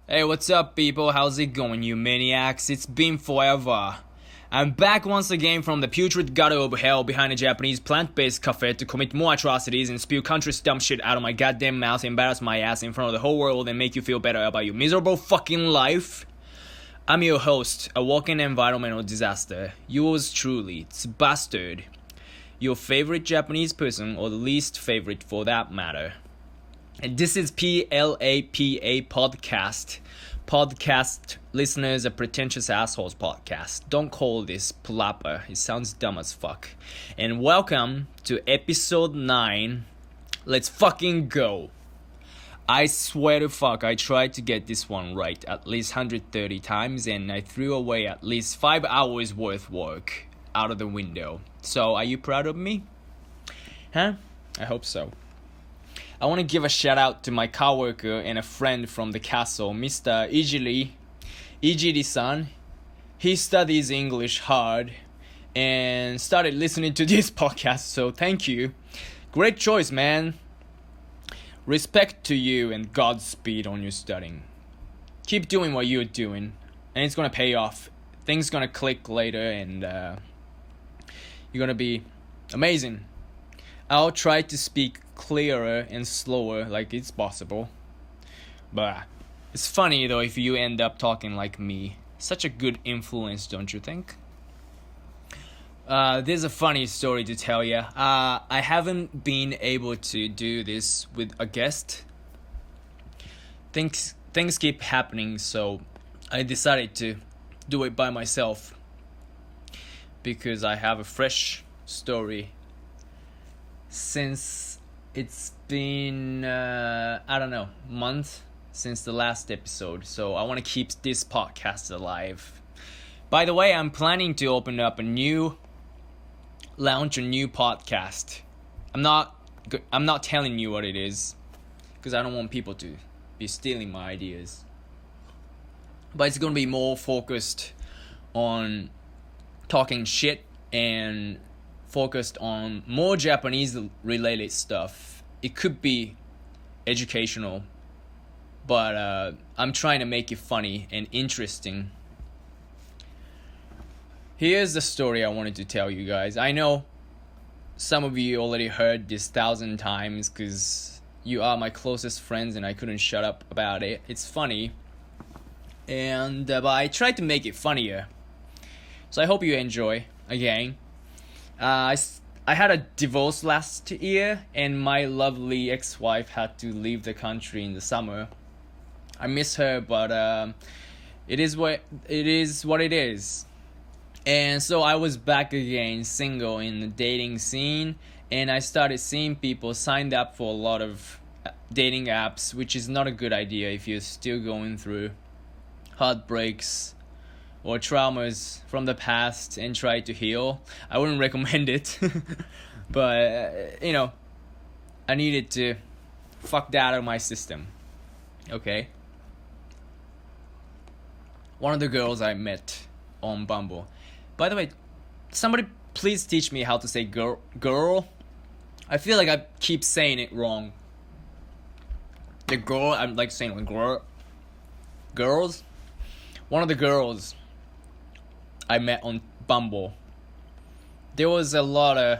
Hey, what's up, people? How's it going, you maniacs? It's been forever. I'm back once again from the putrid gutter of hell behind a Japanese plant-based cafe to commit more atrocities and spew country's dumb shit out of my goddamn mouth, embarrass my ass in front of the whole world, and make you feel better about your miserable fucking life. I'm your host, a walking environmental disaster. Yours truly, it's Bastard. Your favorite Japanese person, or the least favorite for that matter. And this is P.L.A.P.A podcast. Podcast listeners, a Pretentious Assholes podcast. Don't call this P.L.A.P.A. It sounds dumb as fuck. And welcome to episode 9. Let's fucking go. I swear to fuck, I tried to get this one right at least 130 times, and I threw away at least 5 hours worth work out of the window. So, are you proud of me? Huh? I hope so. I want to give a shout out to my coworker and a friend from the castle, Mr. Ijiri-san. He studies English hard and started listening to this podcast, so thank you. Great choice, man. Respect to you and Godspeed on your studying. Keep doing what you're doing, and it's gonna pay off. Things gonna click later, and you're gonna be amazing. I'll try to speak clearer and slower like it's possible. But it's funny though if you end up talking like me. Such a good influence, don't you think? There's a funny story to tell you. I haven't been able to do this with a guest. Things keep happening, so I decided to do it by myself. Because I have a fresh story. Since it's been, month since the last episode. So I want to keep this podcast alive. By the way, I'm planning to launch a new podcast. I'm not telling you what it is, because I don't want people to be stealing my ideas. But it's going to be more focused on talking shit and focused on more Japanese related stuff. It could be educational, but I'm trying to make it funny and interesting. Here's the story I wanted to tell you guys. I know some of you already heard this 1,000 times because you are my closest friends and I couldn't shut up about it. It's funny, and but I tried to make it funnier. So I hope you enjoy again. I had a divorce last year, and my lovely ex-wife had to leave the country in the summer. I miss her, but it is what it is. And so I was back again, single in the dating scene, and I started seeing people signed up for a lot of dating apps, which is not a good idea if you're still going through heartbreaks or traumas from the past and try to heal. I wouldn't recommend it. But, I needed to fuck that out of my system. Okay? One of the girls I met on Bumble. By the way, somebody please teach me how to say girl. I feel like I keep saying it wrong. The girl, I'm like saying girl. Girls? One of the girls I met on Bumble. There was a lot of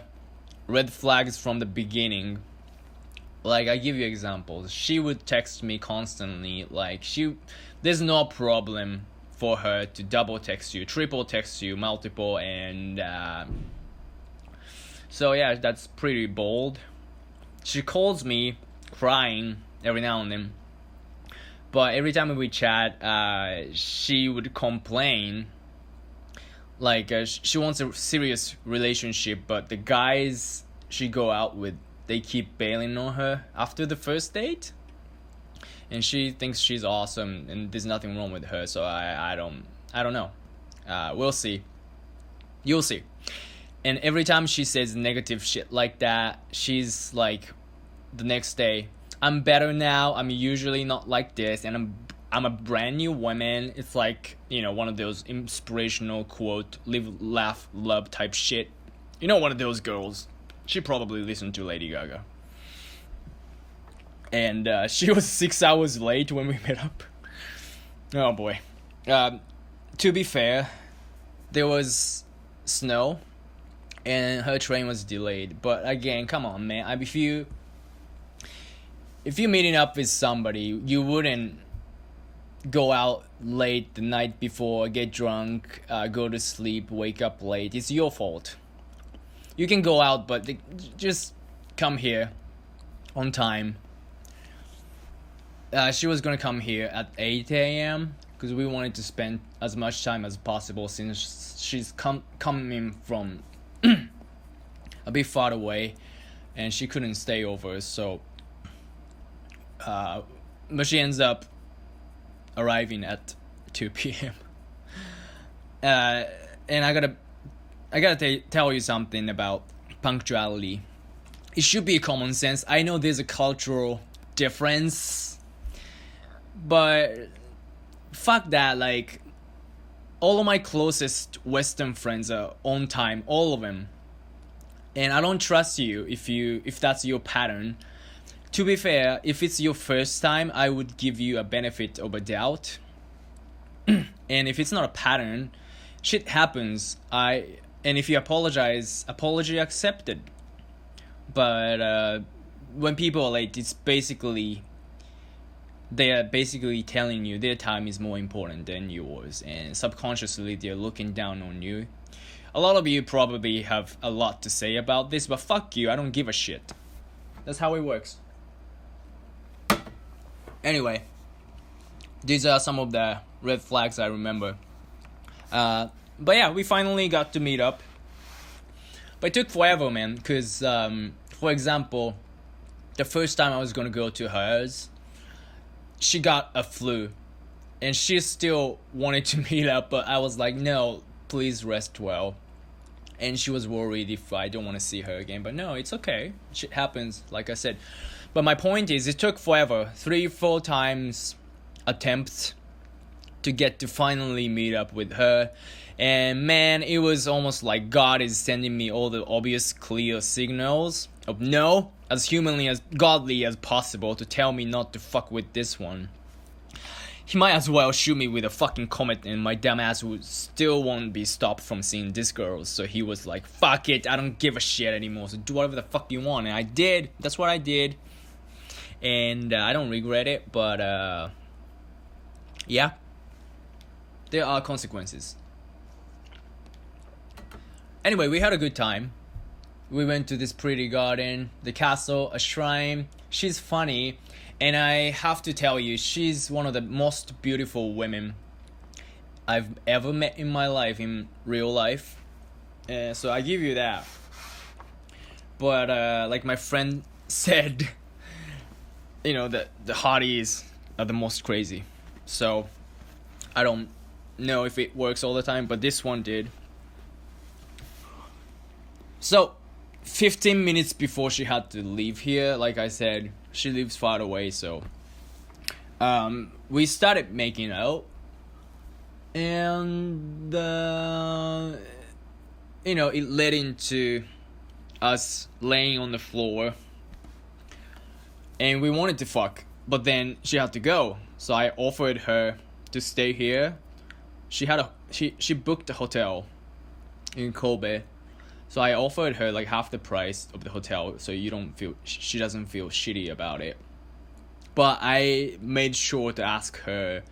red flags from the beginning. Like, I give you examples. She would text me constantly. Like, there's no problem for her to double text you, triple text you, multiple, and so yeah, that's pretty bold. She calls me crying every now and then. But every time we chat, she would complain. Like, she wants a serious relationship, but the guys she go out with, they keep bailing on her after the first date. And she thinks she's awesome, and there's nothing wrong with her, so I don't know. We'll see. You'll see. And every time she says negative shit like that, she's like, the next day, I'm better now, I'm usually not like this, and I'm a brand new woman. It's like, one of those inspirational quote, live, laugh, love type shit. One of those girls. She probably listened to Lady Gaga. And she was 6 hours late when we met up. Oh boy. To be fair, there was snow and her train was delayed. But again, come on, man. If you're meeting up with somebody, you wouldn't go out late the night before, get drunk, go to sleep, wake up late. It's your fault. You can go out, but just come here on time. She was gonna come here at 8 a.m. because we wanted to spend as much time as possible since she's coming from a bit far away and she couldn't stay over. So, but she ends up arriving at 2 p.m. And I gotta tell you something about punctuality. It should be common sense. I know there's a cultural difference, but fuck that. Like, all of my closest Western friends are on time, all of them, and I don't trust you if that's your pattern. To be fair, if it's your first time, I would give you a benefit of a doubt. And if it's not a pattern, shit happens. And if you apologize, apology accepted. But when people are late, they are basically telling you their time is more important than yours, and subconsciously they're looking down on you. A lot of you probably have a lot to say about this, but fuck you, I don't give a shit. That's how it works. Anyway, these are some of the red flags I remember. But yeah, we finally got to meet up. But it took forever, man, because, for example, the first time I was gonna go to hers, she got a flu. And she still wanted to meet up, but I was like, no, please rest well. And she was worried if I don't want to see her again. But no, it's okay. Shit happens, like I said. But my point is, it took forever. 3-4 times attempts to get to finally meet up with her. And man, it was almost like God is sending me all the obvious clear signals of no, as humanly as godly as possible, to tell me not to fuck with this one. He might as well shoot me with a fucking comet and my dumb ass would still won't be stopped from seeing this girl. So he was like, fuck it, I don't give a shit anymore, so do whatever the fuck you want. And I did. That's what I did. And I don't regret it, but yeah, there are consequences. Anyway, we had a good time. We went to this pretty garden, the castle, a shrine. She's funny, and I have to tell you, she's one of the most beautiful women I've ever met in my life, in real life. So I give you that. But like my friend said, you know, the hotties are the most crazy. So I don't know if it works all the time, but this one did. So 15 minutes before she had to leave here, like I said, she lives far away, so we started making out, and you know, it led into us laying on the floor, and we wanted to fuck, but then she had to go, so I offered her to stay here. She booked a hotel in Kobe. So I offered her like half the price of the hotel, so she doesn't feel shitty about it. But I made sure to ask her,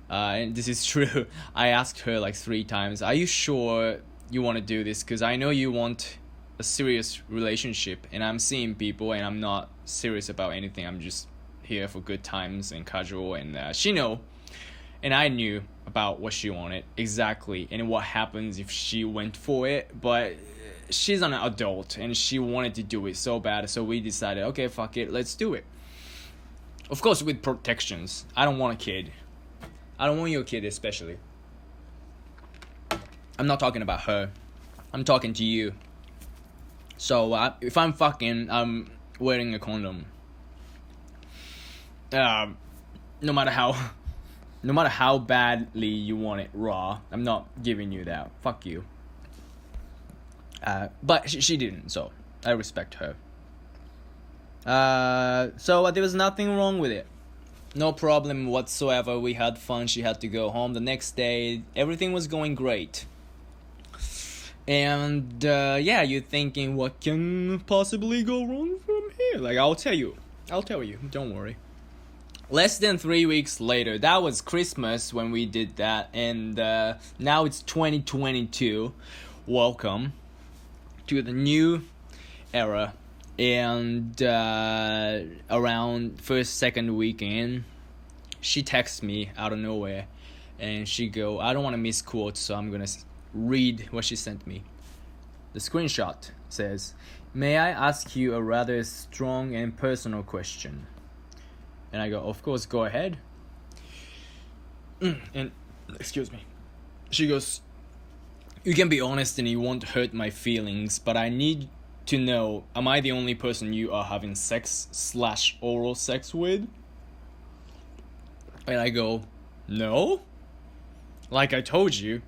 and this is true, I asked her like 3 times, are you sure you want to do this? Because I know you want a serious relationship, and I'm seeing people, and I'm not serious about anything. I'm just here for good times and casual, and she knew, and I knew about what she wanted exactly, and what happens if she went for it, but she's an adult and she wanted to do it so bad, so we decided, okay, fuck it, let's do it. Of course, with protections. I don't want a kid. I don't want your kid, especially. I'm not talking about her. I'm talking to you. So if I'm fucking, I'm wearing a condom. No matter how badly you want it raw, I'm not giving you that. Fuck you. But she didn't, so I respect her. So there was nothing wrong with it. No problem whatsoever. We had fun. She had to go home the next day. Everything was going great. And yeah, you're thinking, what can possibly go wrong from here? Like, I'll tell you. Don't worry. Less than 3 weeks later, that was Christmas when we did that, and now it's 2022. Welcome to the new era. And around first, second weekend, she texts me out of nowhere, and she go, I don't want to miss quotes, so I'm gonna read what she sent me. The screenshot says, "May I ask you a rather strong and personal question?" And I go, of course, go ahead. And, excuse me. She goes, "You can be honest and you won't hurt my feelings, but I need to know, am I the only person you are having sex/oral sex with?" And I go, no. Like I told you,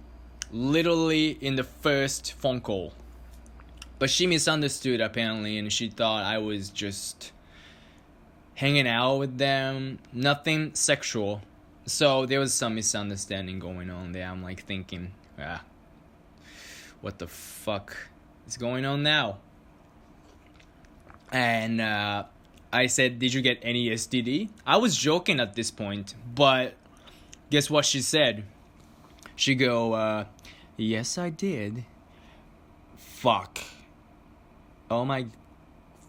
literally in the first phone call. But she misunderstood apparently, and she thought I was just hanging out with them, nothing sexual. So there was some misunderstanding going on there. I'm like thinking, what the fuck is going on now? And I said, did you get any STD? I was joking at this point, but guess what she said? She go, yes, I did. Fuck. Oh my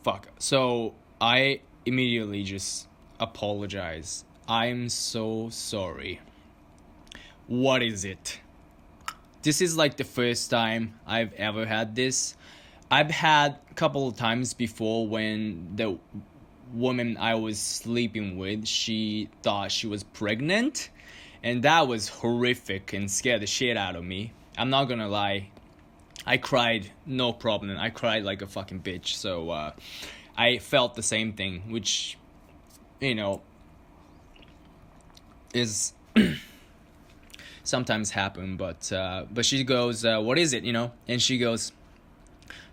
fuck. So I immediately just apologize. I'm so sorry. What is it? This is like the first time I've ever had this. I've had a couple of times before when the woman I was sleeping with, she thought she was pregnant, and that was horrific and scared the shit out of me. I'm not gonna lie. I cried, no problem. I cried like a fucking bitch. So I felt the same thing, which, is sometimes happen. But she goes, what is it, And she goes,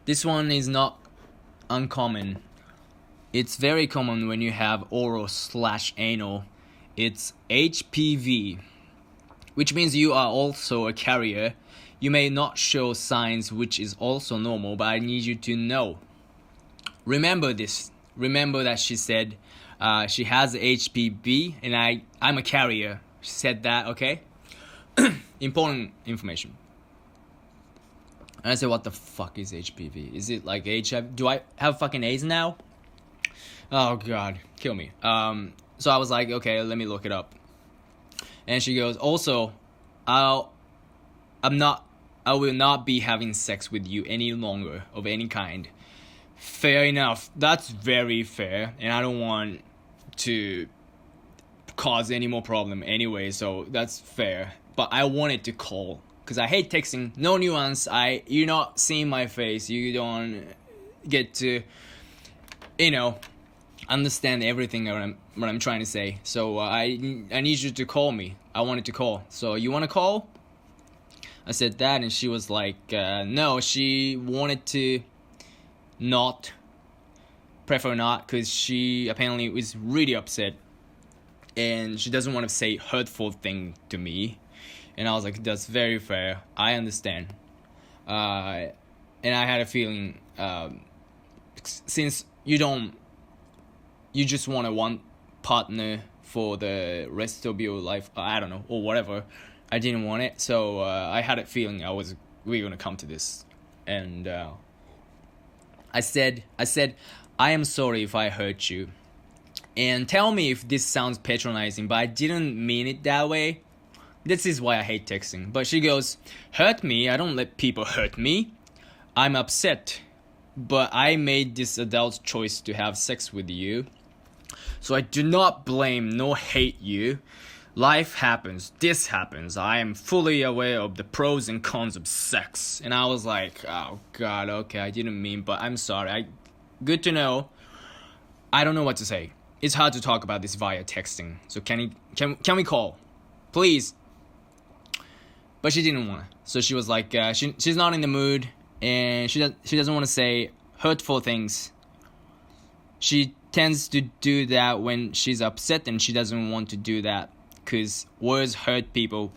this one is not uncommon. It's very common when you have oral/anal. It's HPV, which means you are also a carrier. You may not show signs, which is also normal, but I need you to know. Remember this. Remember that she said she has HPV, and I'm a carrier. She said that, okay? Important information. And I said, what the fuck is HPV? Is it like HIV? Do I have fucking AIDS now? Oh, God. Kill me. So I was like, okay, let me look it up. And she goes, also, I will not be having sex with you any longer of any kind. Fair enough. That's very fair. And I don't want to cause any more problem anyway, so that's fair. But I wanted to call, because I hate texting. No nuance. You're not seeing my face. You don't get to, understand everything what I'm trying to say. So I need you to call me. I wanted to call. So you want to call? I said that, and she was like, no. She wanted to prefer not, because she apparently was really upset, and she doesn't want to say hurtful thing to me. And I was like, that's very fair. I understand. And I had a feeling, since you just want one partner for the rest of your life, I don't know, or whatever. I didn't want it, so I had a feeling we were gonna come to this. And I said, I am sorry if I hurt you, and tell me if this sounds patronizing, but I didn't mean it that way. This is why I hate texting. But she goes, hurt me? I don't let people hurt me. I'm upset, but I made this adult choice to have sex with you, so I do not blame nor hate you. Life happens. This happens. I am fully aware of the pros and cons of sex. And I was like, oh God, okay, I didn't mean, but I'm sorry. Good to know. I don't know what to say. It's hard to talk about this via texting. So can we call? Please. But she didn't want to. So she was like, she's not in the mood, and she doesn't want to say hurtful things. She tends to do that when she's upset and she doesn't want to do that because words hurt people.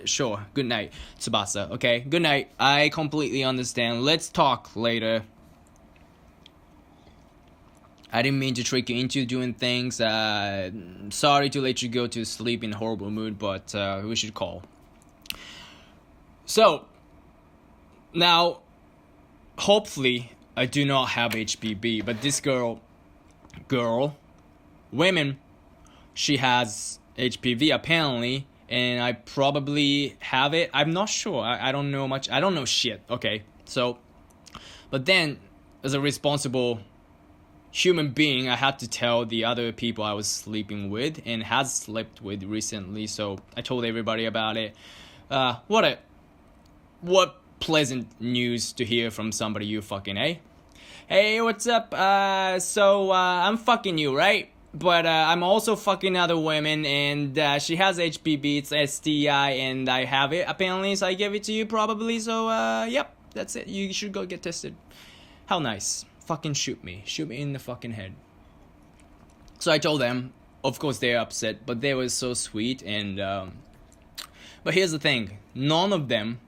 Sure, good night, Tsubasa. Okay, good night. I completely understand. Let's talk later. I didn't mean to trick you into doing things. Sorry to let you go to sleep in a horrible mood, but we should call. So, now, hopefully, I do not have HPV, but this girl, women, she has HPV apparently, and I probably have it. I'm not sure. I don't know much. I don't know shit. Okay, so, but then, as a responsible human being, I had to tell the other people I was sleeping with and has slept with recently, so I told everybody about it. What pleasant news to hear from somebody you fucking, eh? Hey, what's up? I'm fucking you, right? But I'm also fucking other women, and she has HPV, it's STI, and I have it apparently, so I gave it to you probably, so yep, that's it. You should go get tested. How nice. Fucking shoot me in the fucking head. So I told them, of course they're upset, but they were so sweet, and but here's the thing, none of them,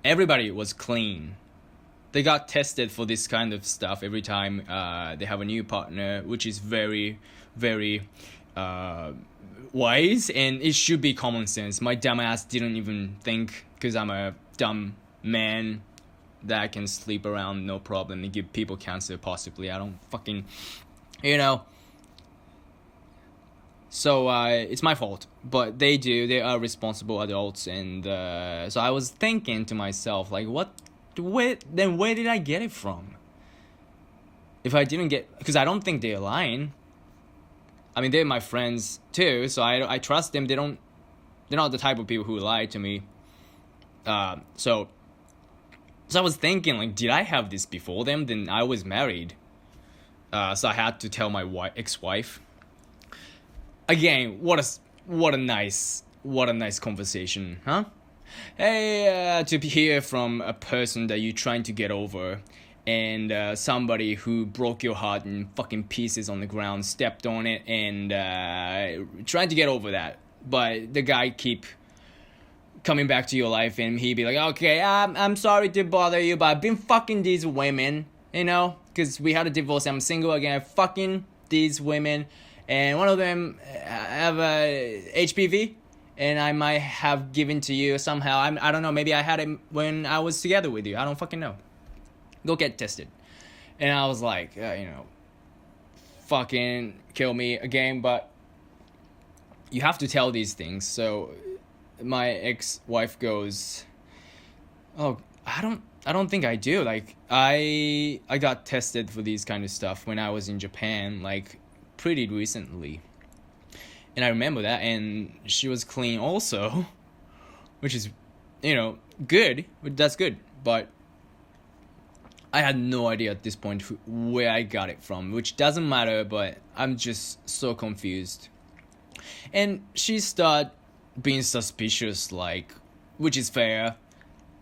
everybody was clean. They got tested for this kind of stuff every time they have a new partner, which is very, very wise, and it should be common sense. My dumb ass didn't even think, because I'm a dumb man, that I can sleep around no problem and give people cancer possibly. I don't fucking, So it's my fault, but they are responsible adults, and so I was thinking to myself, like, where did I get it from? If I didn't get, because I don't think they're lying. I mean, they're my friends too, so I trust them. They're not the type of people who lie to me. So I was thinking, like, did I have this before them? Then I was married. So I had to tell my ex-wife. Again, what a nice conversation, huh? Hey, to hear from a person that you're trying to get over, and somebody who broke your heart in fucking pieces on the ground, stepped on it, and trying to get over that. But the guy keep coming back to your life, and he'd be like, okay, I'm sorry to bother you, but I've been fucking these women, because we had a divorce, I'm single again, fucking these women, and one of them have HPV, and I might have given to you somehow. I don't know, maybe I had it when I was together with you, I don't fucking know. Go get tested. And I was like, fucking kill me again, but you have to tell these things. So my ex-wife goes, oh, I don't think I do. Like, I got tested for these kind of stuff when I was in Japan, like, pretty recently. And I remember that, and she was clean also, which is, good. That's good. But I had no idea at this point where I got it from, which doesn't matter, but I'm just so confused. And she started being suspicious, like, which is fair.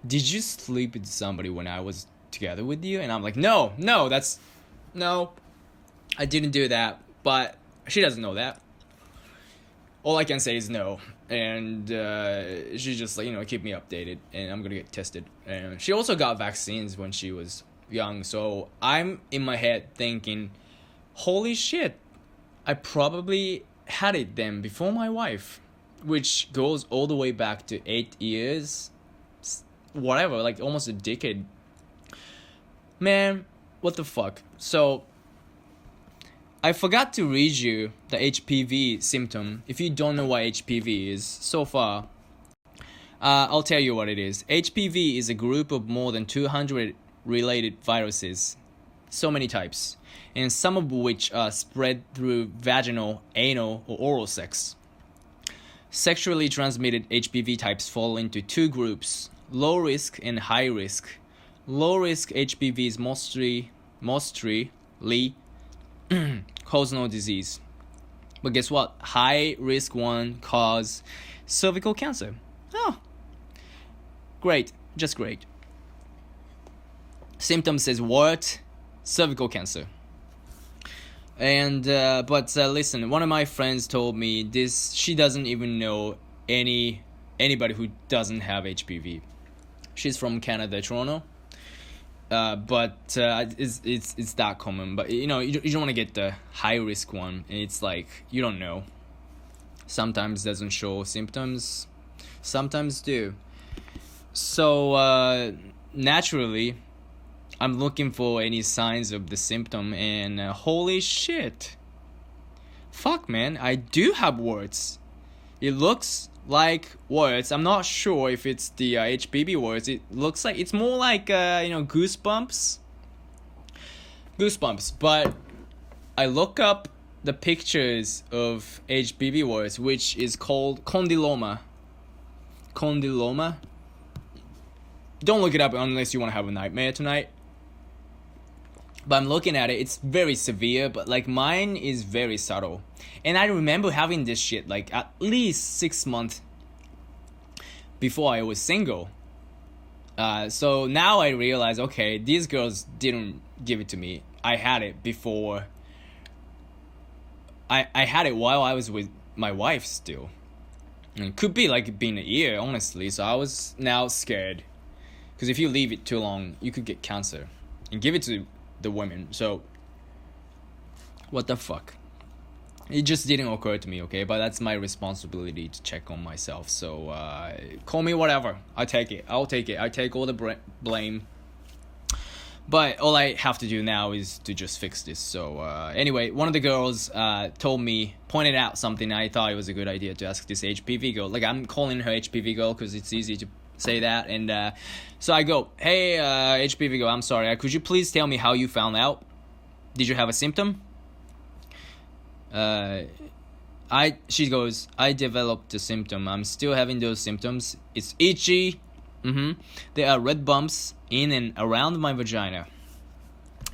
Did you sleep with somebody when I was together with you? And I'm like, no, I didn't do that. But she doesn't know that. All I can say is no. And she just, like, keep me updated, and I'm gonna get tested. And she also got vaccines when she was young, so I'm in my head thinking, holy shit, I probably had it then before my wife, which goes all the way back to 8 years, whatever, like almost a decade. Man, what the fuck. So I forgot to read you the HPV symptom. If you don't know what HPV is so far, I'll tell you what it is. HPV is a group of more than 200 related viruses, so many types, and some of which are spread through vaginal, anal, or oral sex. Sexually transmitted HPV types fall into two groups, low risk and high risk. Low risk HPV is mostly cause no disease. But guess what? High risk one cause cervical cancer. Oh, great, just great. Symptom says what? Cervical cancer. And but listen, one of my friends told me this. She doesn't even know anybody who doesn't have HPV. She's from Canada, Toronto. But it's that common. But you don't want to get the high risk one. And it's like you don't know. Sometimes doesn't show symptoms, sometimes do. So naturally, I'm looking for any signs of the symptom, and holy shit, fuck man, I do have warts. It looks like warts. I'm not sure if it's the HPV warts. It looks like it's more like goosebumps. But I look up the pictures of HPV warts, which is called condyloma. Don't look it up unless you want to have a nightmare tonight. But I'm looking at it, it's very severe, but like mine is very subtle. And I remember having this shit like at least 6 months before I was single. So now I realize, okay, these girls didn't give it to me. I had it before. I had it while I was with my wife still. And it could be like been a year, honestly. So I was now scared. Because if you leave it too long, you could get cancer. And give it to the women. So, what the fuck? It just didn't occur to me, okay? But that's my responsibility to check on myself. So, call me whatever. I'll take it. I take all the blame. But all I have to do now is to just fix this. So, anyway, one of the girls pointed out something. I thought it was a good idea to ask this HPV girl. Like, I'm calling her HPV girl because it's easy to say that. And so I go, hey, HPV girl, I'm sorry. Could you please tell me how you found out? Did you have a symptom? She goes, I developed a symptom. I'm still having those symptoms. It's itchy. There are red bumps in and around my vagina.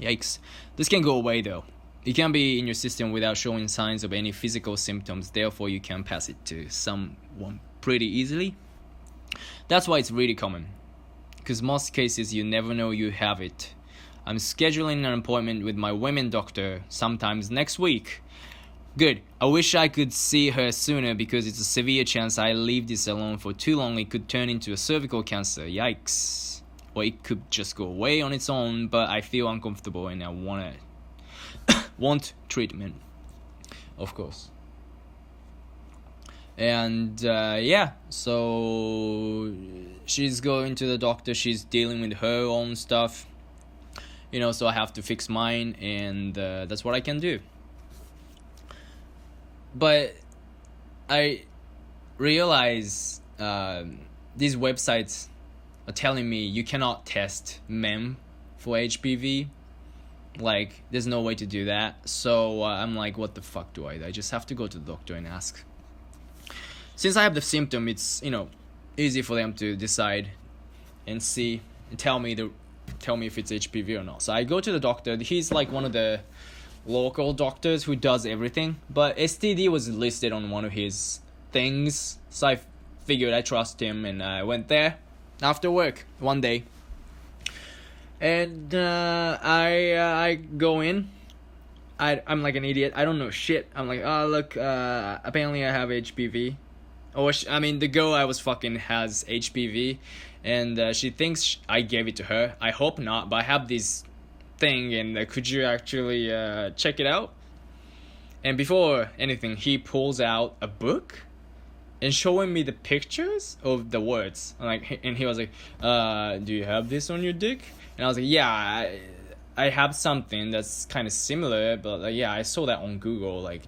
Yikes. This can go away though. It can be in your system without showing signs of any physical symptoms. Therefore, you can pass it to someone pretty easily. That's why it's really common. Because most cases you never know you have it. I'm scheduling an appointment with my women doctor sometimes next week. Good. I wish I could see her sooner because it's a severe chance I leave this alone for too long. It could turn into a cervical cancer. Yikes. Or it could just go away on its own, but I feel uncomfortable and I want treatment. Of course. And so she's going to the doctor. She's dealing with her own stuff. So I have to fix mine, and that's what I can do. But I realize these websites are telling me you cannot test men for HPV. Like, there's no way to do that. So I'm like, what the fuck do I just have to go to the doctor and ask. Since I have the symptom, it's easy for them to decide and see and tell me if it's HPV or not. So I go to the doctor. He's like one of the local doctors who does everything, but STD was listed on one of his things, so I figured I trust him, and I went there after work one day, and I go in. I'm like an idiot. I don't know shit. I'm like, oh look, apparently I have HPV. The girl I was fucking has HPV, and she thinks I gave it to her. I hope not, but I have this thing, and could you actually check it out? And before anything, he pulls out a book and showing me the pictures of the words. And he was like, do you have this on your dick? And I was like, yeah, I have something that's kind of similar, but yeah, I saw that on Google. Like,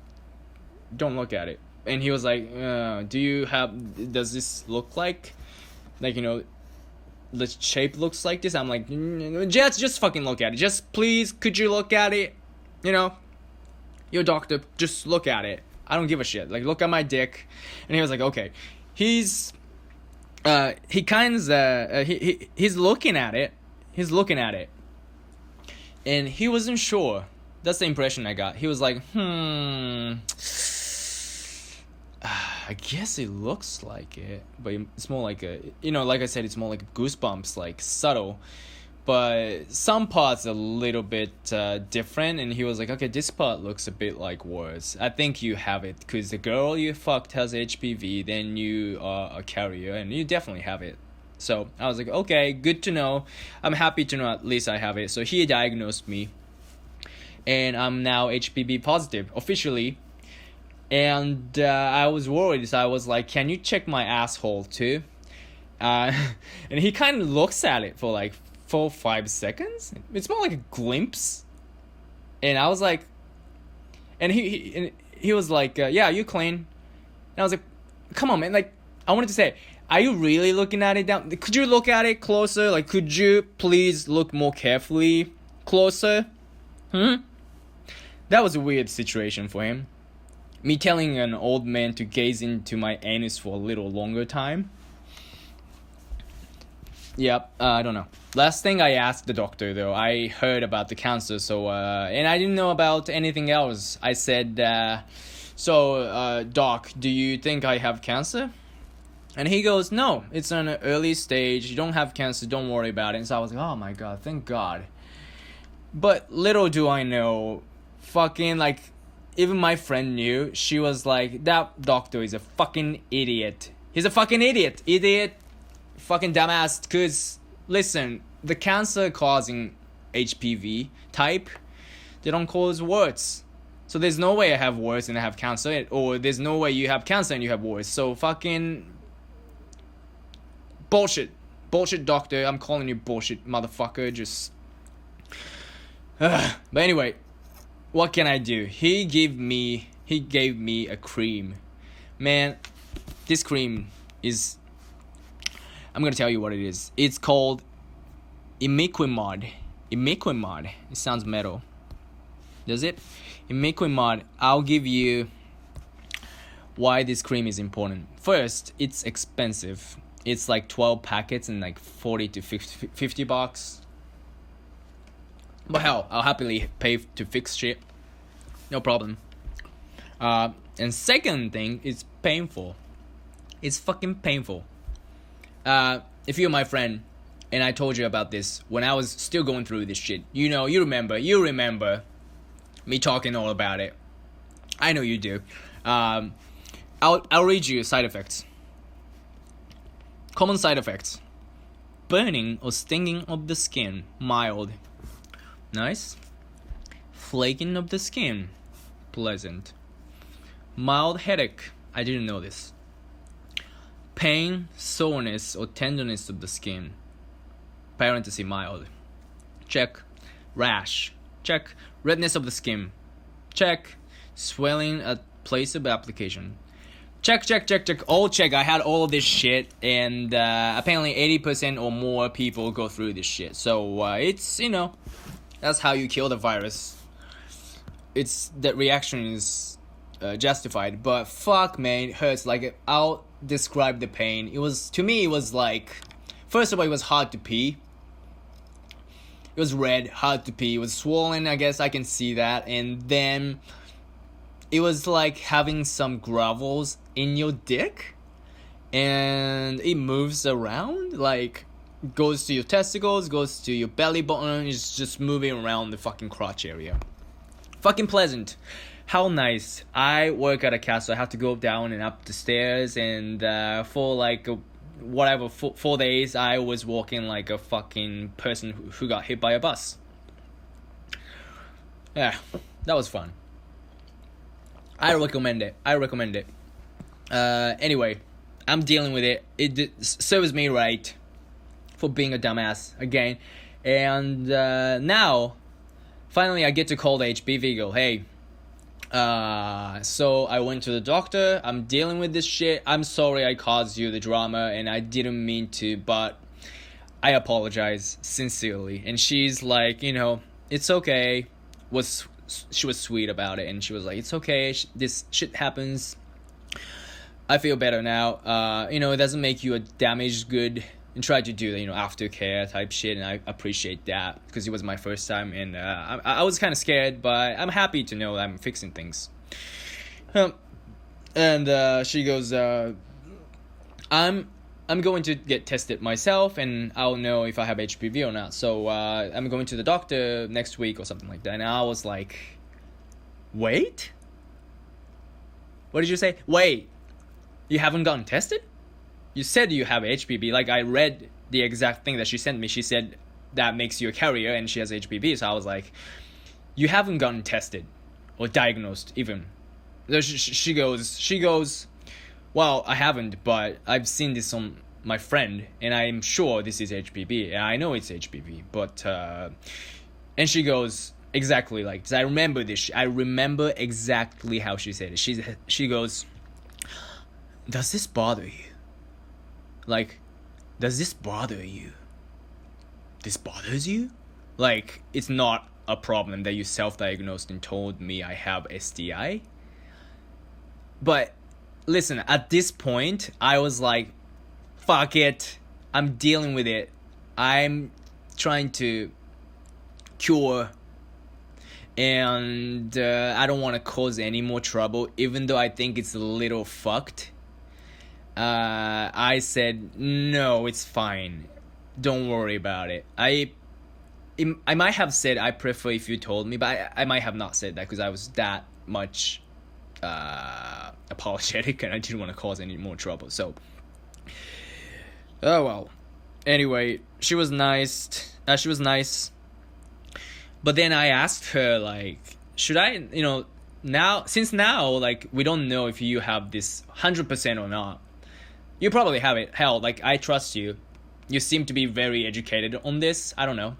don't look at it. And he was like, does this look like the shape looks like this? I'm like, just fucking look at it. Just please, could you look at it? Your doctor, just look at it. I don't give a shit. Like, look at my dick. And he was like, okay. He's looking at it. He's looking at it. And he wasn't sure. That's the impression I got. He was like, I guess it looks like it, but it's more like like I said, it's more like goosebumps, like subtle. but some parts a little bit different, and he was like, okay, this part looks a bit like worse. I think you have it because the girl you fucked has HPV, then you are a carrier, and you definitely have it. So I was like, okay, good to know. I'm happy to know at least I have it. So he diagnosed me, and I'm now HPV positive officially. And I was worried, so I was like, can you check my asshole too? And he kind of looks at it for like 4-5 seconds. It's more like a glimpse. And I was like, and he was like, yeah, you clean. And I was like, come on, man. Like, I wanted to say, are you really looking at it down? Could you look at it closer? Like, could you please look more carefully closer? That was a weird situation for him. Me telling an old man to gaze into my anus for a little longer time. Yep, I don't know. Last thing I asked the doctor, though, I heard about the cancer, so, and I didn't know about anything else. I said, Doc, do you think I have cancer? And he goes, no, it's an early stage, you don't have cancer, don't worry about it. And so I was like, oh my god, thank god. But little do I know, fucking, like, even my friend knew. She was like, that doctor is a fucking idiot. He's a fucking idiot. Fucking dumbass. Because, listen, the cancer causing HPV type, they don't cause warts. So there's no way I have warts and I have cancer. Or there's no way you have cancer and you have warts. So fucking bullshit. Bullshit doctor. I'm calling you bullshit, motherfucker. Just... But anyway, what can I do? He gave me a cream. Man, this cream is... I'm gonna tell you what it is. It's called Imiquimod. Imiquimod. It sounds metal. Does it? Imiquimod. I'll give you why this cream is important. First, it's expensive. It's like 12 packets and like 40 to 50 bucks. But hell, I'll happily pay to fix shit. No problem. And second thing, it's painful. It's fucking painful. If you're my friend, and I told you about this when I was still going through this shit, you know, you remember me talking all about it. I know you do. I'll read you side effects. Common side effects: burning or stinging of the skin, mild. Nice. Flaking of the skin, pleasant. Mild headache, I didn't know this. Pain, soreness, or tenderness of the skin, parenthesis mild. Check. Rash, check. Redness of the skin, check. Swelling at place of application, check. All check. I had all of this shit, and apparently 80% or more people go through this shit. So it's, you know, that's how you kill the virus. It's that reaction is justified, but fuck, man, it hurts. Like, I'll describe the pain. It was, to me, it was like, first of all, it was hard to pee. It was red, hard to pee. It was swollen, I guess I can see that. And then it was like having some gravels in your dick, and it moves around, like goes to your testicles, goes to your belly button. It's just moving around the fucking crotch area. Fucking pleasant. How nice. I work at a castle. I have to go down and up the stairs, and for like whatever 4 days, I was walking like a fucking person who got hit by a bus. Yeah, that was fun. I recommend it. Anyway, I'm dealing with it. It serves me right for being a dumbass again. And now, finally, I get to call the HPV girl. Hey, so I went to the doctor. I'm dealing with this shit. I'm sorry I caused you the drama, and I didn't mean to, but I apologize sincerely. And she's like, you know, it's okay. She was sweet about it, and she was like, it's okay, this shit happens. I feel better now. You know, it doesn't make you a damaged good, and try to do the, you know, aftercare type shit, and I appreciate that, because it was my first time, and I was kind of scared, but I'm happy to know that I'm fixing things. And she goes, I'm I'm going to get tested myself, and I'll know if I have HPV or not. So I'm going to the doctor next week or something like that. And I was like, wait? What did you say? Wait, you haven't gotten tested? You said you have HPV. Like, I read the exact thing that she sent me. She said that makes you a carrier and she has HPV. So I was like, you haven't gotten tested or diagnosed even. She goes, well, I haven't, but I've seen this on my friend, and I'm sure this is HPV, and I know it's HPV, but, and she goes, exactly like this. I remember this. I remember exactly how she said it. She goes, does this bother you? Like, does this bother you? This bothers you? Like, it's not a problem that you self-diagnosed and told me I have STI? But listen, at this point, I was like, fuck it. I'm dealing with it. I'm trying to cure. And I don't want to cause any more trouble, even though I think it's a little fucked. I said, no, it's fine. Don't worry about it. I might have said I prefer if you told me, but I might have not said that because I was that much apologetic and I didn't want to cause any more trouble. So, oh well. Anyway, she was nice. But then I asked her, like, should I, now, since now, like, we don't know if you have this 100% or not. You probably have it. Hell, like, I trust you. You seem to be very educated on this. I don't know.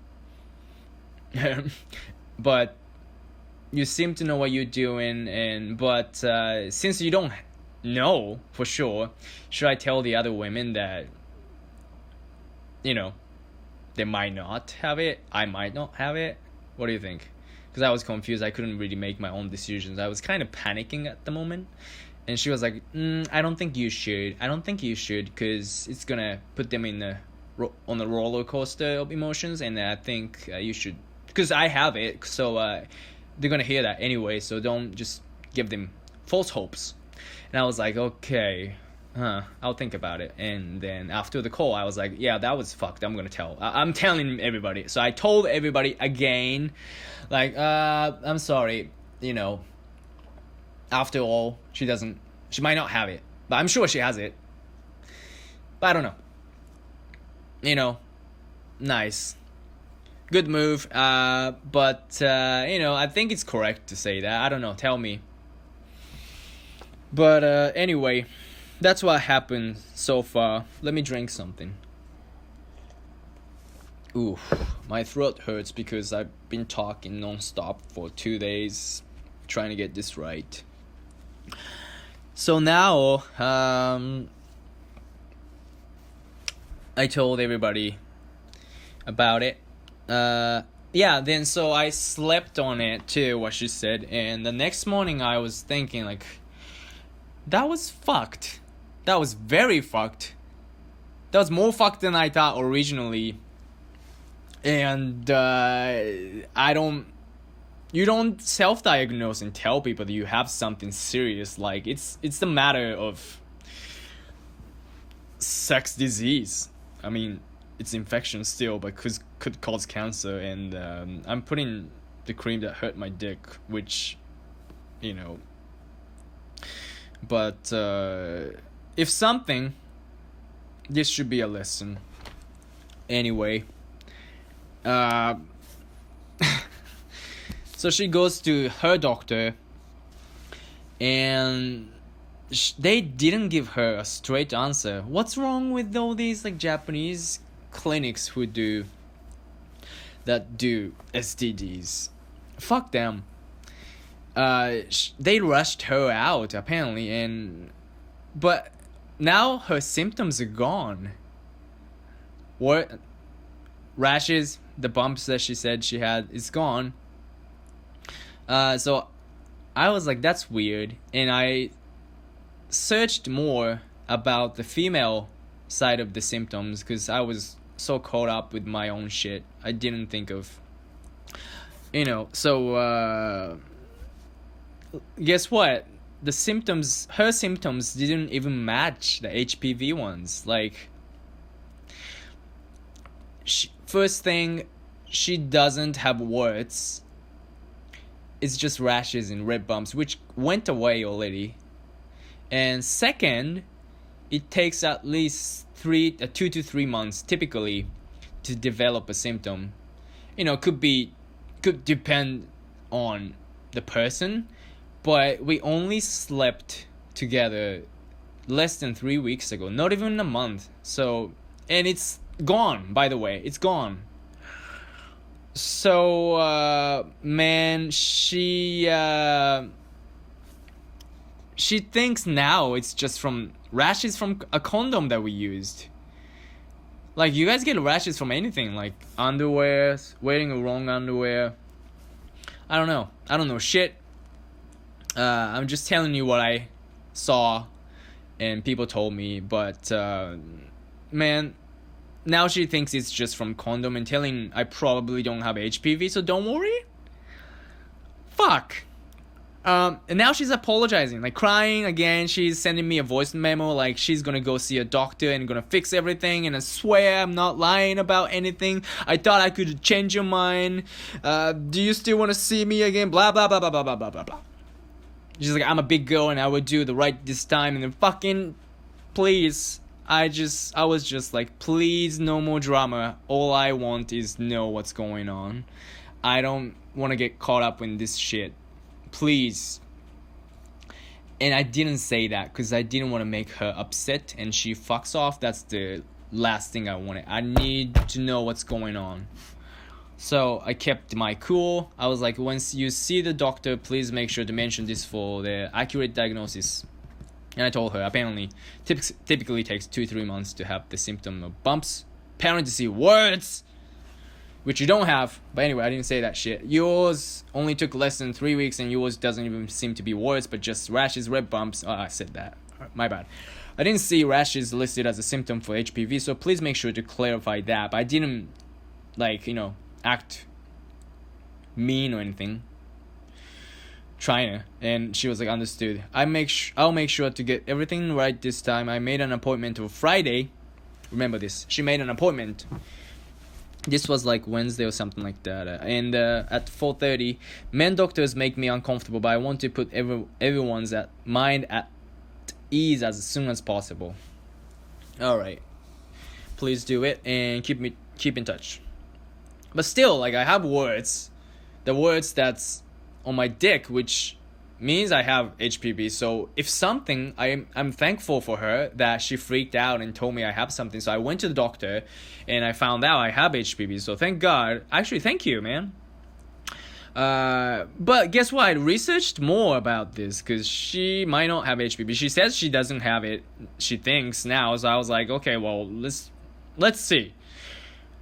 But you seem to know what you're doing, but since you don't know for sure, should I tell the other women that, they might not have it, I might not have it? What do you think? Because I was confused. I couldn't really make my own decisions. I was kind of panicking at the moment. And she was like, I don't think you should. I don't think you should because it's going to put them on the roller coaster of emotions. And I think you should. Because I have it. So they're going to hear that anyway. So don't just give them false hopes. And I was like, okay. I'll think about it. And then after the call, I was like, yeah, that was fucked. I'm gonna tell. I'm telling everybody. So I told everybody again, like, I'm sorry, after all, she might not have it, but I'm sure she has it. But I don't know. Nice. Good move. But I think it's correct to say that. I don't know. Tell me. But anyway, that's what happened so far. Let me drink something. Ooh, my throat hurts because I've been talking non-stop for 2 days trying to get this right. So now, I told everybody about it. Then so I slept on it too, what she said. And the next morning I was thinking, like, that was fucked. That was very fucked. That was more fucked than I thought originally. And you don't self-diagnose and tell people that you have something serious. Like, it's the matter of sex disease. I mean, it's infection still, but could cause cancer. And I'm putting the cream that hurt my dick, which, but if something, this should be a lesson. Anyway, so she goes to her doctor, and they didn't give her a straight answer. What's wrong with all these like Japanese clinics who do STDs? Fuck them. They rushed her out apparently, but now her symptoms are gone. What? Rashes, the bumps that she said she had, is gone. So I was like, that's weird. And I searched more about the female side of the symptoms because I was so caught up with my own shit. I didn't think of, so guess what? Her symptoms didn't even match the HPV ones. Like, first thing, she doesn't have warts. It's just rashes and red bumps, which went away already. And second, it takes at least 2 to 3 months typically to develop a symptom. Could depend on the person, but we only slept together less than 3 weeks ago, not even a month. So, and it's gone, by the way, it's gone. So, man, she thinks now it's just from rashes from a condom that we used. Like, you guys get rashes from anything, like underwear, wearing the wrong underwear. I don't know shit. I'm just telling you what I saw and people told me, but man, now she thinks it's just from condom and telling I probably don't have HPV, so don't worry. Fuck. And now she's apologizing, like crying again. She's sending me a voice memo like she's gonna go see a doctor and gonna fix everything, and I swear I'm not lying about anything. I thought I could change your mind. Do you still want to see me again? Blah blah blah blah blah blah blah blah blah. She's like, I'm a big girl and I would do the right this time, and then fucking please. I was just like, please, no more drama. All I want is know what's going on. I don't want to get caught up in this shit. Please. And I didn't say that because I didn't want to make her upset and she fucks off. That's the last thing I wanted. I need to know what's going on. So I kept my cool. I was like, once you see the doctor, please make sure to mention this for the accurate diagnosis. And I told her, apparently, typically takes 2-3 months to have the symptom of bumps. Parenthesis, words! Which you don't have. But anyway, I didn't say that shit. Yours only took less than 3 weeks, and yours doesn't even seem to be warts, but just rashes, red bumps. Oh, I said that. My bad. I didn't see rashes listed as a symptom for HPV, so please make sure to clarify that. But I didn't, act mean or anything. Trying to. And she was like, understood. I'll make sure to get everything right this time. I made an appointment for Friday. Remember this. She made an appointment. This was like Wednesday or something like that. And at 4:30, men doctors make me uncomfortable, but I want to put everyone's mind at ease as soon as possible. All right. Please do it and keep in touch. But still, I have words. The words that's on my dick, which means I have HPV. So if something, I'm thankful for her that she freaked out and told me I have something. So I went to the doctor and I found out I have HPV. So thank God. Actually, thank you, man. But guess what? I researched more about this because she might not have HPV. She says she doesn't have it. She thinks now. So I was like, okay, well, let's see.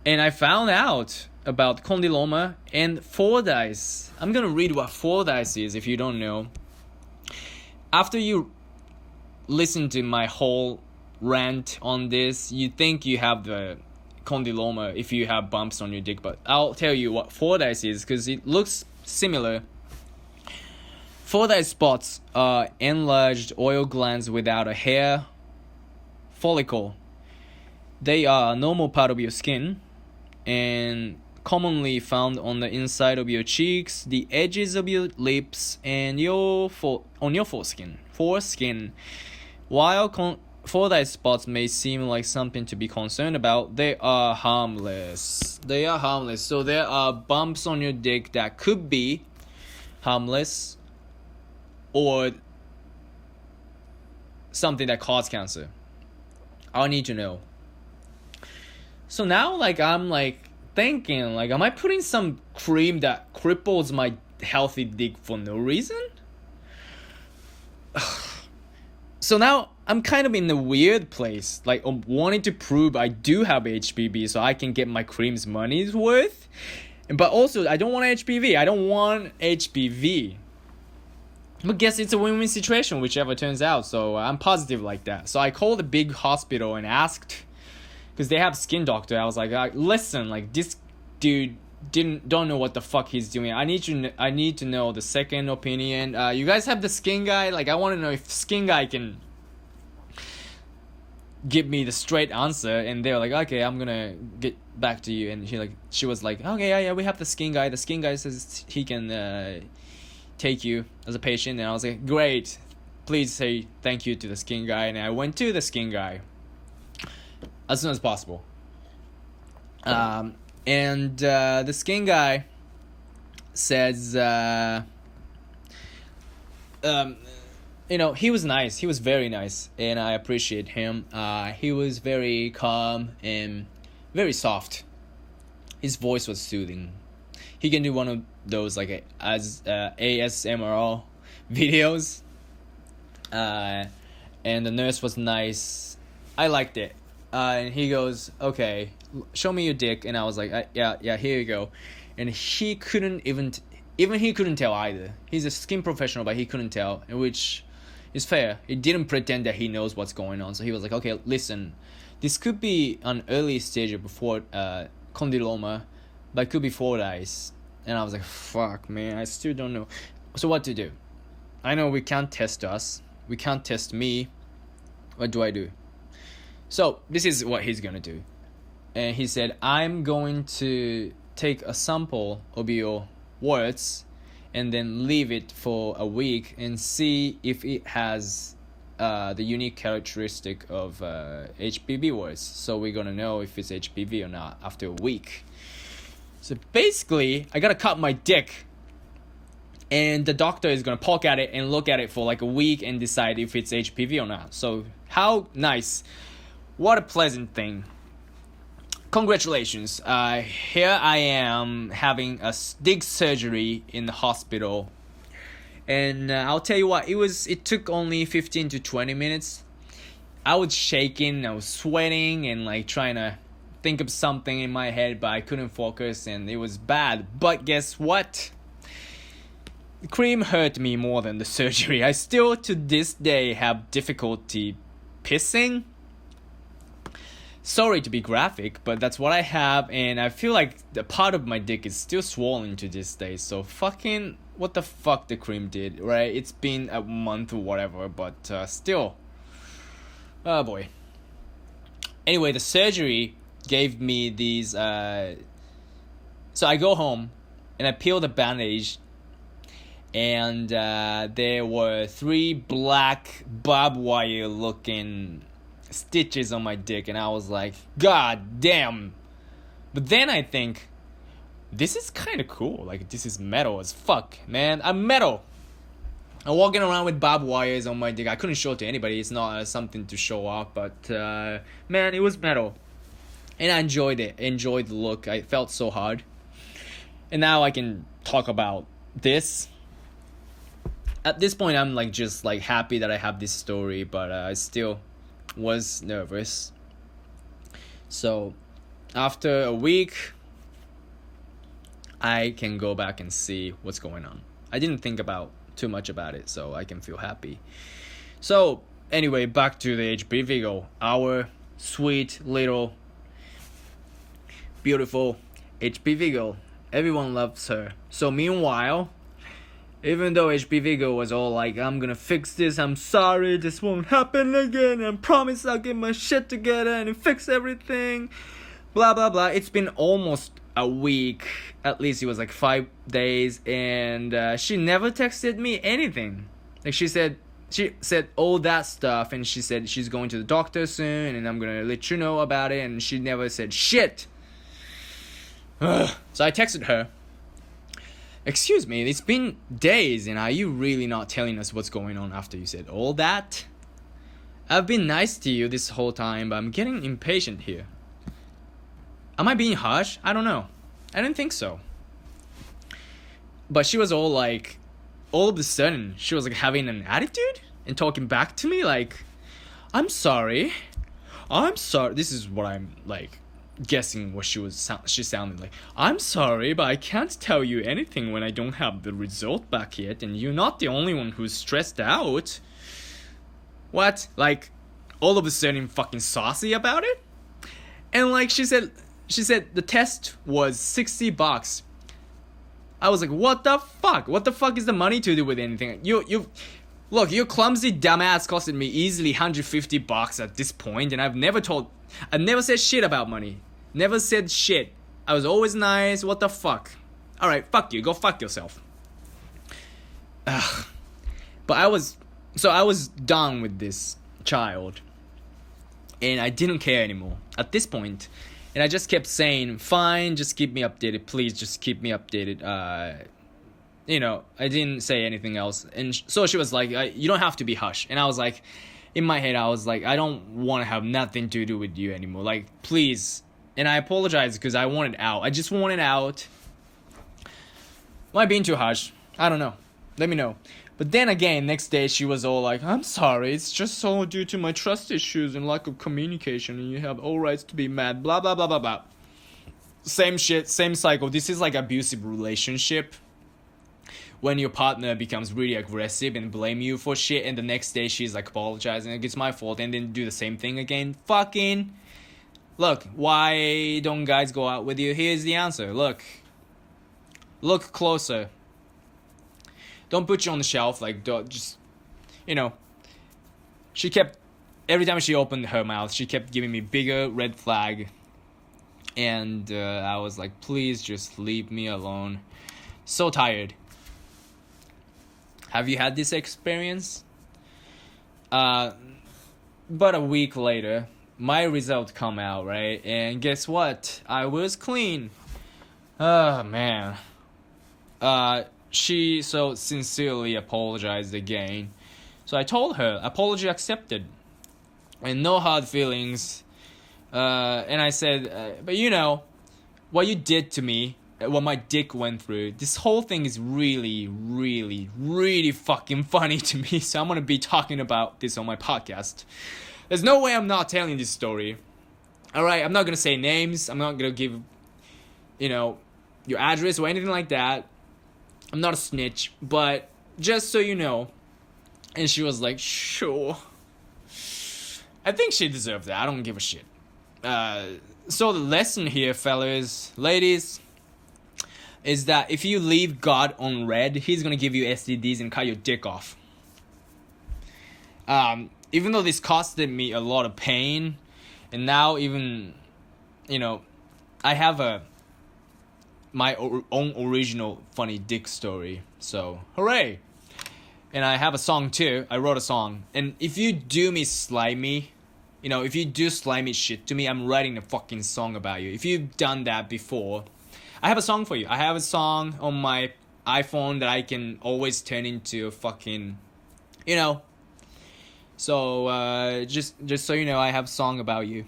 And I found out about condyloma and Fordyce. I'm gonna read what Fordyce is if you don't know. After you listen to my whole rant on this, you think you have the condyloma if you have bumps on your dick, but I'll tell you what Fordyce is because it looks similar. Fordyce spots are enlarged oil glands without a hair follicle. They are a normal part of your skin and commonly found on the inside of your cheeks, the edges of your lips, and on your foreskin. While Fordyce spots may seem like something to be concerned about, they are harmless. So there are bumps on your dick that could be harmless or something that causes cancer. I need to know. So now, I'm thinking, am I putting some cream that cripples my healthy dick for no reason? So now I'm kind of in a weird place, wanting to prove I do have HPV so I can get my cream's money's worth. But also, I don't want HPV. But guess it's a win-win situation, whichever turns out. So I'm positive like that. So I called a big hospital and asked, because they have skin doctor. I was like, listen, this dude don't know what the fuck he's doing. I need to know the second opinion. You guys have the skin guy? I want to know if skin guy can give me the straight answer, and they're like, okay, I'm gonna get back to you. And she was like, okay, yeah, we have the skin guy. The skin guy says he can take you as a patient. And I was like, great, please say thank you to the skin guy. And I went to the skin guy as soon as possible. And the skin guy says, he was nice. He was very nice, and I appreciate him. He was very calm and very soft. His voice was soothing. He can do one of those like ASMR videos. And the nurse was nice. I liked it. And he goes, okay, show me your dick. And I was like, yeah, here you go. And he couldn't even he couldn't tell either. He's a skin professional, but he couldn't tell, which is fair. He didn't pretend that he knows what's going on. So he was like, okay, listen, this could be an early stage of before condyloma, but it could be Fordyce. And I was like, fuck, man, I still don't know. So what to do? I know we can't test us. We can't test me. What do I do? So this is what he's gonna do. And he said, I'm going to take a sample of your words and then leave it for a week and see if it has the unique characteristic of HPV words. So we're gonna know if it's HPV or not after a week. So basically, I gotta cut my dick, and the doctor is gonna poke at it and look at it for like a week and decide if it's HPV or not. So how nice. What a pleasant thing. Congratulations. Here I am having a big surgery in the hospital. And I'll tell you what, it took only 15 to 20 minutes. I was shaking, I was sweating, and like trying to think of something in my head, but I couldn't focus, and it was bad. But guess what? The cream hurt me more than the surgery. I still to this day have difficulty pissing. Sorry to be graphic, but that's what I have, and I feel like the part of my dick is still swollen to this day. So fucking what the fuck the cream did, right? It's been a month or whatever, but still. Oh boy. Anyway, the surgery gave me these. So I go home and I peel the bandage, and there were 3 black barbed wire looking stitches on my dick, and I was like, god damn. But then I think, this is kind of cool. Like, this is metal as fuck, man. I'm metal. I'm walking around with barbed wires on my dick. I couldn't show it to anybody. It's not something to show off, but man, it was metal, and I enjoyed it. Enjoyed the look. I felt so hard, and now I can talk about this. At this point, I'm like just like happy that I have this story, but I still was nervous. So after a week, I can go back and see what's going on. I didn't think about too much about it, so I can feel happy. So anyway, back to the HPV girl, our sweet little beautiful HPV girl. Everyone loves her. So meanwhile, even though HPV girl was all like, I'm gonna fix this, I'm sorry, this won't happen again, I promise I'll get my shit together and fix everything, blah blah blah. It's been almost a week, at least it was like 5 days, and she never texted me anything. Like she said all that stuff, and she said she's going to the doctor soon and I'm gonna let you know about it, and she never said shit. So I texted her, excuse me, it's been days, and are you really not telling us what's going on after you said all that? I've been nice to you this whole time, but I'm getting impatient here. Am I being harsh? I don't know. I didn't think so. But she was all like, all of a sudden, she was like having an attitude and talking back to me like, I'm sorry. This is what I'm like guessing what she sounded like. I'm sorry, but I can't tell you anything when I don't have the result back yet, and you're not the only one who's stressed out. What? Like, all of a sudden fucking saucy about it? And like she said the test was $60. I was like, what the fuck? What the fuck is the money to do with anything? Look, your clumsy dumbass costed me easily $150 at this point, and I've never said shit about money. Never said shit. I was always nice. What the fuck? Alright, fuck you. Go fuck yourself. Ugh. But I was done with this child. And I didn't care anymore at this point. And I just kept saying, fine, just keep me updated. Please, just keep me updated. I didn't say anything else. And so she was like, you don't have to be hush. And I was like, in my head, I was like, I don't want to have nothing to do with you anymore. Like, please. And I apologized because I wanted out. I just wanted out. Am I being too harsh? I don't know. Let me know. But then again, next day she was all like, I'm sorry, it's just all due to my trust issues and lack of communication, and you have all rights to be mad, blah, blah, blah, blah, blah. Same shit, same cycle. This is like abusive relationship. When your partner becomes really aggressive and blame you for shit, and the next day she's like apologizing, like, it's my fault, and then do the same thing again. Fucking... Look, why don't guys go out with you? Here's the answer. Look closer. Don't put you on the shelf, like, don't just, she kept, every time she opened her mouth, she kept giving me bigger red flag, and I was like, please just leave me alone. So tired. Have you had this experience? But a week later, my result come out, right? And guess what? I was clean. Oh, man. She so sincerely apologized again. So I told her, apology accepted. And no hard feelings. And I said, but what you did to me, what my dick went through, this whole thing is really, really, really fucking funny to me. So I'm gonna be talking about this on my podcast. There's no way I'm not telling this story. Alright, I'm not gonna say names. I'm not gonna give, your address or anything like that. I'm not a snitch, but just so you know. And she was like, sure. I think she deserved that. I don't give a shit. So the lesson here, fellas, ladies, is that if you leave God on red, he's going to give you STDs and cut your dick off. Even though this costed me a lot of pain, and now even, I have my own original funny dick story. So, hooray! And I have a song too. I wrote a song. And if you do me slimy, if you do slimy shit to me, I'm writing a fucking song about you. If you've done that before, I have a song for you. I have a song on my iPhone that I can always turn into a fucking, So, just so you know, I have a song about you.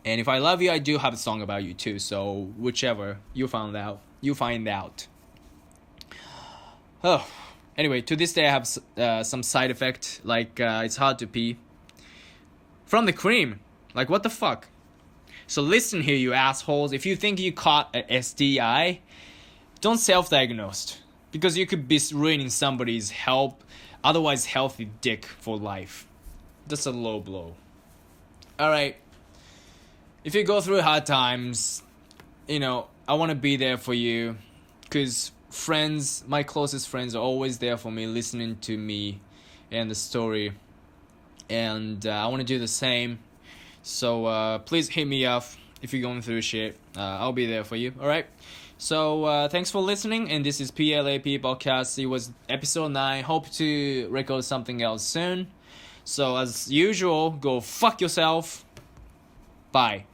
And if I love you, I do have a song about you too. So whichever you find out. Oh, anyway, to this day I have some side effect, like it's hard to pee from the cream. Like, what the fuck? So listen here, you assholes. If you think you caught an STI, don't self-diagnose, because you could be ruining somebody's otherwise healthy dick for life. That's a low blow. All right. If you go through hard times, I want to be there for you, because my closest friends are always there for me, listening to me and the story, and I want to do the same. So please hit me up if you're going through shit. I'll be there for you. All right. So thanks for listening, and this is P.L.A.P.A podcast. It was episode 9. Hope to record something else soon. So as usual, go fuck yourself. Bye.